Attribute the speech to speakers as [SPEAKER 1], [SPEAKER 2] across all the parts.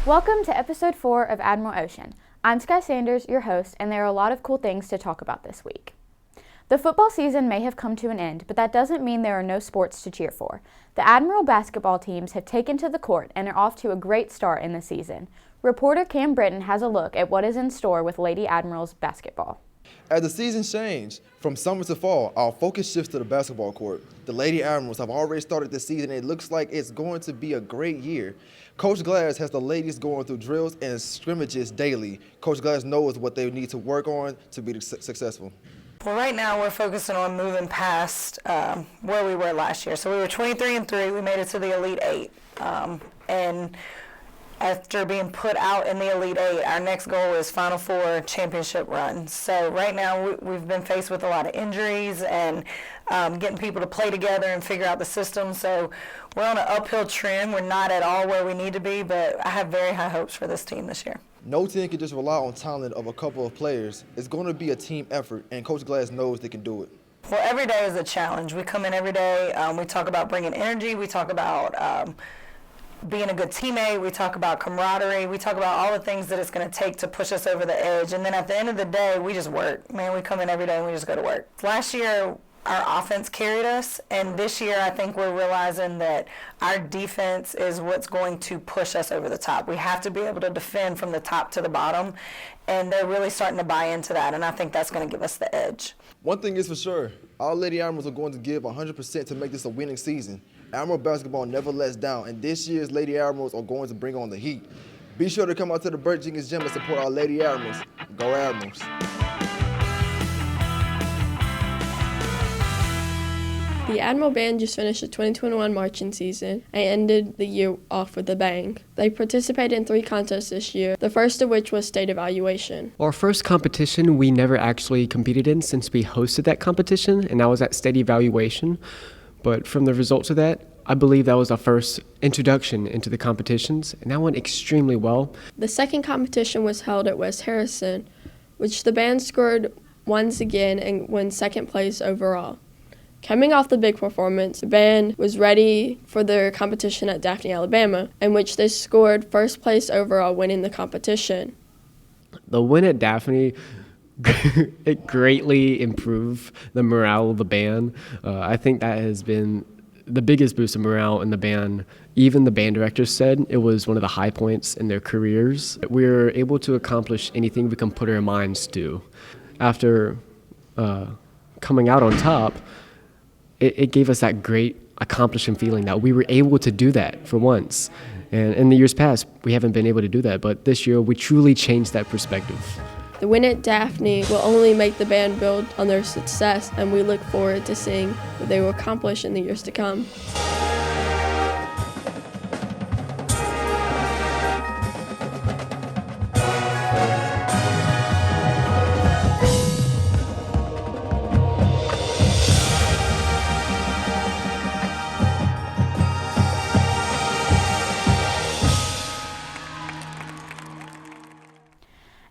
[SPEAKER 1] Welcome to episode 4 of Admiral Ocean. I'm Sky Sanders, your host, and there are a lot of cool things to talk about this week. The football season may have come to an end, but that doesn't mean there are no sports to cheer for. The Admiral basketball teams have taken to the court and are off to a great start in the season. Reporter Cam Britton has a look at what is in store with Lady Admirals basketball.
[SPEAKER 2] As the season changed from summer to fall, our focus shifts to the basketball court. The Lady Admirals have already started the season, and it looks like it's going to be a great year. Coach Glass has the ladies going through drills and scrimmages daily. Coach Glass knows what they need to work on to be successful.
[SPEAKER 3] Well, right now we're focusing on moving past where we were last year. So we were 23-3. We made it to the Elite Eight, and after being put out in the Elite Eight, our next goal is Final Four championship run. So right now we've been faced with a lot of injuries and getting people to play together and figure out the system. So we're on an uphill trend. We're not at all where we need to be, but I have very high hopes for this team this year.
[SPEAKER 2] No team can just rely on talent of a couple of players. It's going to be a team effort, and Coach Glass knows they can do it.
[SPEAKER 3] Well, every day is a challenge. We come in every day. We talk about bringing energy. We talk about being a good teammate. We talk about camaraderie. We talk about all the things that it's going to take to push us over the edge. And then at the end of the day, we just work. Man, we come in every day and we just go to work. Last year, our offense carried us, and this year I think we're realizing that our defense is what's going to push us over the top. We have to be able to defend from the top to the bottom, and they're really starting to buy into that, and I think that's going to give us the edge.
[SPEAKER 2] One thing is for sure, our Lady Admirals are going to give 100% to make this a winning season. Admiral basketball never lets down, and this year's Lady Admirals are going to bring on the heat. Be sure to come out to the Burt Jenkins Gym and support our Lady Admirals. Go Admirals.
[SPEAKER 4] The Admiral Band just finished the 2021 marching season and ended the year off with a bang. They participated in 3 contests this year, the first of which was state evaluation.
[SPEAKER 5] Our first competition we never actually competed in since we hosted that competition, and that was at state evaluation. But from the results of that, I believe that was our first introduction into the competitions, and that went extremely well.
[SPEAKER 4] The second competition was held at West Harrison, which the band scored once again and won second place overall. Coming off the big performance, the band was ready for their competition at Daphne, Alabama, in which they scored first place overall, winning the competition.
[SPEAKER 5] The win at Daphne, it greatly improved the morale of the band. I think that has been the biggest boost of morale in the band. Even the band director said it was one of the high points in their careers. We were able to accomplish anything we can put our minds to. After coming out on top, it gave us that great accomplishing feeling that we were able to do that for once. And in the years past, we haven't been able to do that, but this year we truly changed that perspective.
[SPEAKER 4] The win at Daphne will only make the band build on their success, and we look forward to seeing what they will accomplish in the years to come.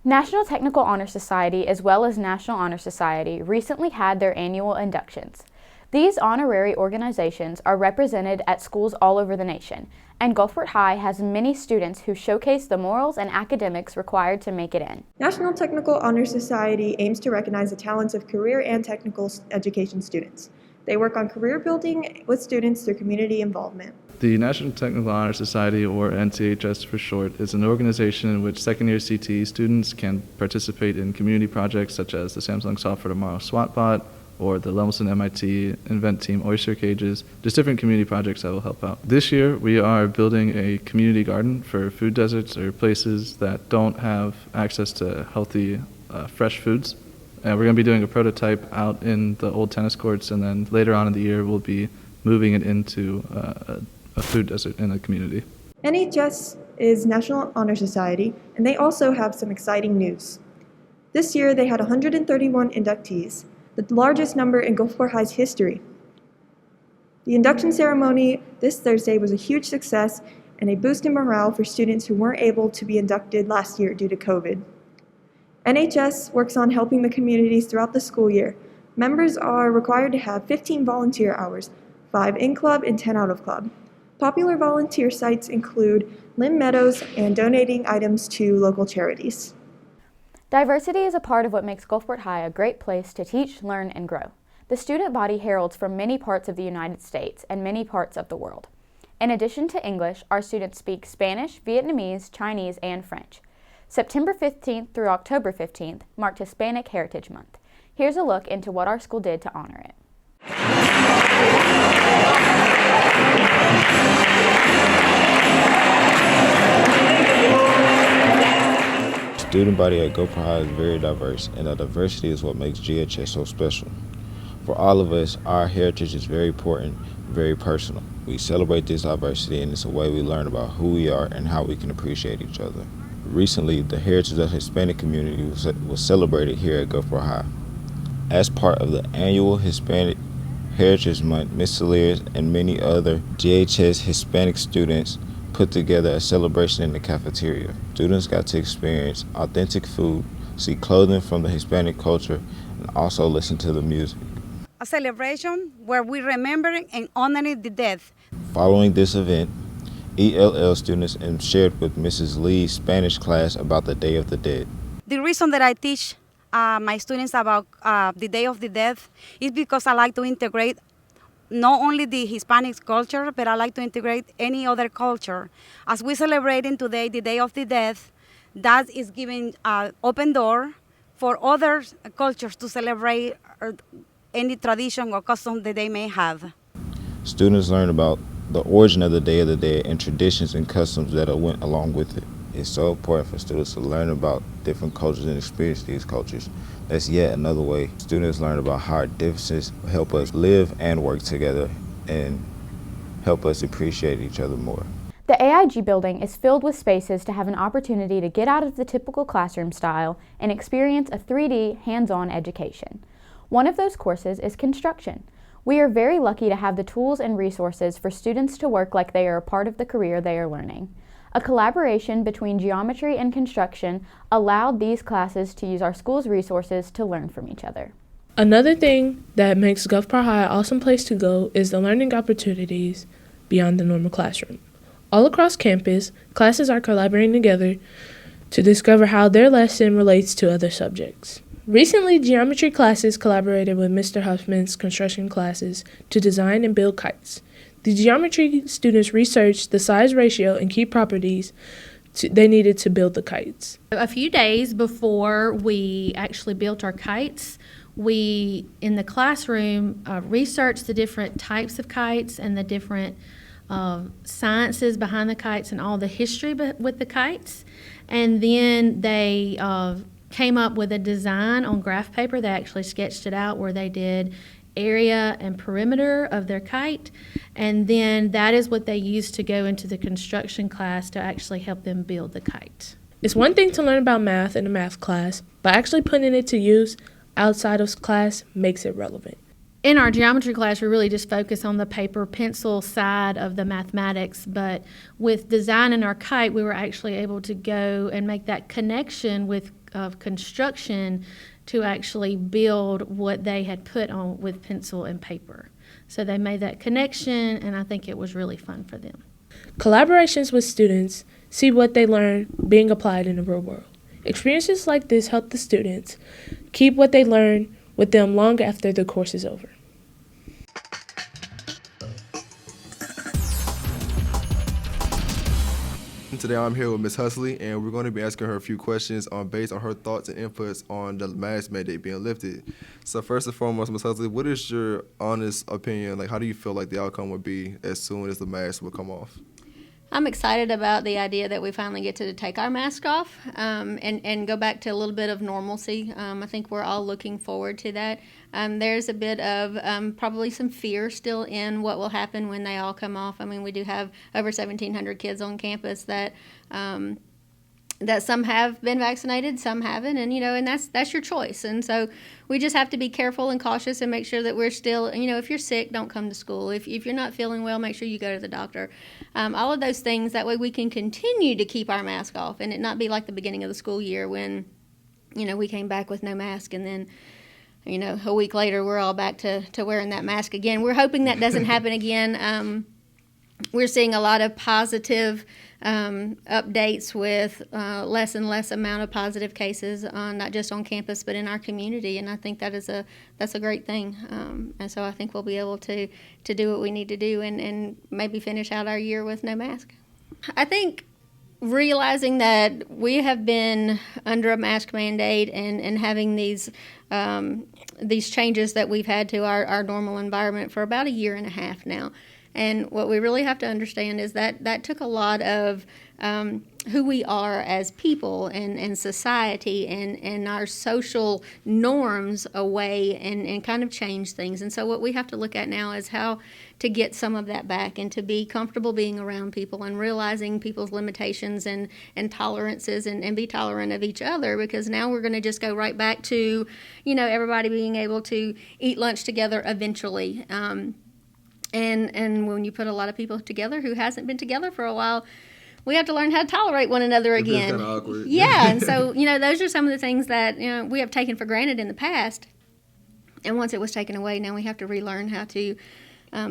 [SPEAKER 1] National Technical Honor Society, as well as National Honor Society, recently had their annual inductions. These honorary organizations are represented at schools all over the nation, and Gulfport High has many students who showcase the morals and academics required to make it in.
[SPEAKER 6] National Technical Honor Society aims to recognize the talents of career and technical education students. They work on career building with students through community involvement.
[SPEAKER 7] The National Technical Honor Society, or NTHS for short, is an organization in which second-year CTE students can participate in community projects such as the Samsung Software Tomorrow SWAT-Bot or the Lemelson MIT Invent Team Oyster Cages, just different community projects that will help out. This year, we are building a community garden for food deserts or places that don't have access to healthy, fresh foods. We're going to be doing a prototype out in the old tennis courts, and then later on in the year, we'll be moving it into a food desert in the community.
[SPEAKER 6] NHS is National Honor Society, and they also have some exciting news. This year, they had 131 inductees, the largest number in Gulfport High's history. The induction ceremony this Thursday was a huge success and a boost in morale for students who weren't able to be inducted last year due to COVID. NHS works on helping the communities throughout the school year. Members are required to have 15 volunteer hours, 5 in club and 10 out of club. Popular volunteer sites include Lynn Meadows and donating items to local charities.
[SPEAKER 1] Diversity is a part of what makes Gulfport High a great place to teach, learn, and grow. The student body heralds from many parts of the United States and many parts of the world. In addition to English, our students speak Spanish, Vietnamese, Chinese, and French. September 15th through October 15th marked Hispanic Heritage Month. Here's a look into what our school did to honor it.
[SPEAKER 8] Student body at Gulfport High is very diverse, and that diversity is what makes GHS so special. For all of us, our heritage is very important, very personal. We celebrate this diversity, and it's a way we learn about who we are and how we can appreciate each other. Recently, the heritage of the Hispanic community was celebrated here at Gulfport High. As part of the annual Hispanic Heritage Month, Ms. Saliers and many other GHS Hispanic students put together a celebration in the cafeteria. Students got to experience authentic food, see clothing from the Hispanic culture, and also listen to the music.
[SPEAKER 9] A celebration where we remember and honor the dead.
[SPEAKER 8] Following this event, ELL students shared with Mrs. Lee's Spanish class about the Day of the Dead.
[SPEAKER 9] The reason that I teach my students about the Day of the Dead is because I like to integrate not only the Hispanic culture, but I like to integrate any other culture. As we're celebrating today the Day of the Dead, that is giving an open door for other cultures to celebrate any tradition or custom that they may have.
[SPEAKER 8] Students learn about the origin of the Day of the Dead and traditions and customs that went along with it. It's so important for students to learn about different cultures and experience these cultures. That's yet another way students learn about how our differences help us live and work together and help us appreciate each other more.
[SPEAKER 1] The AIG building is filled with spaces to have an opportunity to get out of the typical classroom style and experience a 3D hands-on education. One of those courses is construction. We are very lucky to have the tools and resources for students to work like they are a part of the career they are learning. A collaboration between geometry and construction allowed these classes to use our school's resources to learn from each other.
[SPEAKER 10] Another thing that makes Gulfport High an awesome place to go is the learning opportunities beyond the normal classroom. All across campus, classes are collaborating together to discover how their lesson relates to other subjects. Recently, geometry classes collaborated with Mr. Huffman's construction classes to design and build kites. The geometry students researched the size ratio and key properties they needed to build the kites.
[SPEAKER 11] A few days before we actually built our kites, we, in the classroom, researched the different types of kites and the different sciences behind the kites and all the history with the kites. And then they came up with a design on graph paper. They actually sketched it out where they did area and perimeter of their kite, and then that is what they used to go into the construction class to actually help them build the kite.
[SPEAKER 10] It's one thing to learn about math in a math class, but actually putting it to use outside of class makes it relevant.
[SPEAKER 11] In our geometry class, we really just focus on the paper pencil side of the mathematics, but with designing our kite, we were actually able to go and make that connection with construction to actually build what they had put on with pencil and paper. So they made that connection, and I think it was really fun for them.
[SPEAKER 10] Collaborations with students see what they learn being applied in the real world. Experiences like this help the students keep what they learn with them long after the course is over.
[SPEAKER 2] Today I'm here with Ms. Husley, and we're going to be asking her a few questions based on her thoughts and inputs on the mask mandate being lifted. So first and foremost, Ms. Husley, what is your honest opinion? Like, how do you feel like the outcome would be as soon as the mask will come off?
[SPEAKER 12] I'm excited about the idea that we finally get to take our mask off and go back to a little bit of normalcy. I think we're all looking forward to that. There's a bit of probably some fear still in what will happen when they all come off. I mean, we do have over 1,700 kids on campus that some have been vaccinated, some haven't, and that's your choice. And so we just have to be careful and cautious and make sure that we're still, if you're sick, don't come to school. If you're not feeling well, make sure you go to the doctor. All of those things, that way we can continue to keep our mask off and it not be like the beginning of the school year when, we came back with no mask and then, a week later we're all back to wearing that mask again. We're hoping that doesn't happen again. we're seeing a lot of positive updates with less and less amount of positive cases, not just on campus but in our community, and I think that's a great thing. And so I think we'll be able to do what we need to do and maybe finish out our year with no mask. I think realizing that we have been under a mask mandate and having these changes that we've had to our normal environment for about a year and a half now. And what we really have to understand is that took a lot of who we are as people and society and our social norms away and kind of change things. And so what we have to look at now is how to get some of that back and to be comfortable being around people and realizing people's limitations and tolerances and be tolerant of each other, because now we're going to just go right back to, everybody being able to eat lunch together eventually. And when you put a lot of people together who hasn't been together for a while, we have to learn how to tolerate one another again.
[SPEAKER 2] It's kind of awkward.
[SPEAKER 12] Yeah, and so, those are some of the things that, we have taken for granted in the past. And once it was taken away, now we have to relearn how to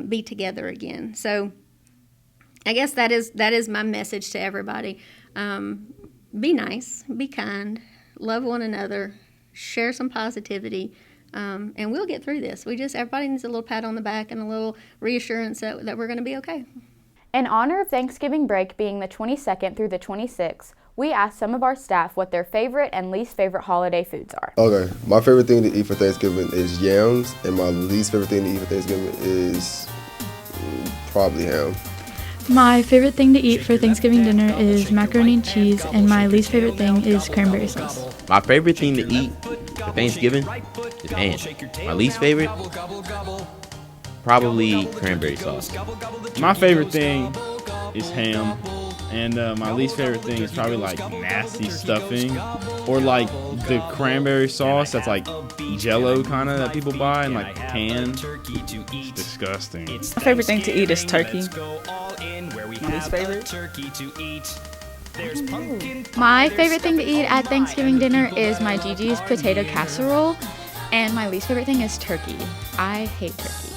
[SPEAKER 12] be together again. So I guess that is my message to everybody. Be nice, be kind, love one another, share some positivity. And we'll get through this. Everybody needs a little pat on the back and a little reassurance that we're going to be okay.
[SPEAKER 1] In honor of Thanksgiving break being the 22nd through the 26th, we asked some of our staff what their favorite and least favorite holiday foods are.
[SPEAKER 13] Okay, my favorite thing to eat for Thanksgiving is yams, and my least favorite thing to eat for Thanksgiving is probably ham.
[SPEAKER 14] My favorite thing to eat for Thanksgiving dinner is macaroni and cheese, and my least favorite thing is cranberry sauce.
[SPEAKER 15] My favorite thing to eat for Thanksgiving is ham. My least favorite, probably cranberry sauce.
[SPEAKER 16] My favorite thing is ham, and my least favorite thing is probably like nasty stuffing, or like the cranberry sauce that's like Jello kind of that people buy in like a can. It's disgusting.
[SPEAKER 17] My favorite thing to eat is turkey. My least favorite?
[SPEAKER 14] My favorite thing to eat at Thanksgiving dinner is my Gigi's potato casserole, and my least favorite thing is turkey. I hate turkey.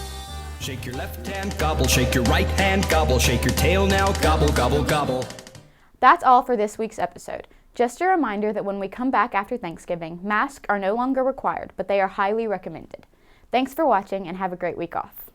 [SPEAKER 18] Shake your left hand, gobble, shake your right hand, gobble, shake your tail now, gobble, gobble, gobble.
[SPEAKER 1] That's all for this week's episode. Just a reminder that when we come back after Thanksgiving, masks are no longer required, but they are highly recommended. Thanks for watching and have a great week off.